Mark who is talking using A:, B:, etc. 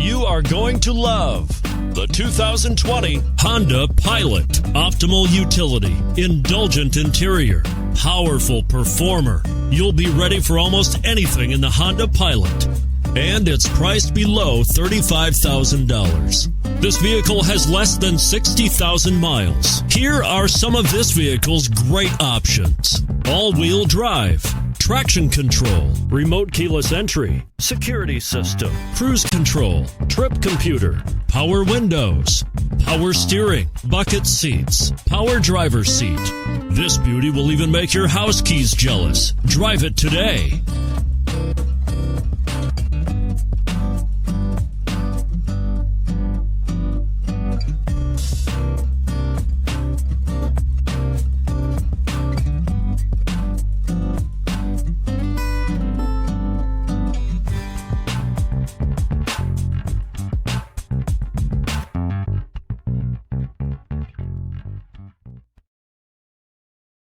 A: You are going to love the 2020 Honda Pilot. Optimal utility, indulgent interior, powerful performer. You'll be ready for almost anything in the Honda Pilot. And it's priced below $35,000. This vehicle has less than 60,000 miles. Here are some of this vehicle's great options: all-wheel drive, traction control, remote keyless entry, security system, cruise control, trip computer, power windows, power steering, bucket seats, power driver's seat. This beauty will even make your house keys jealous. Drive it today.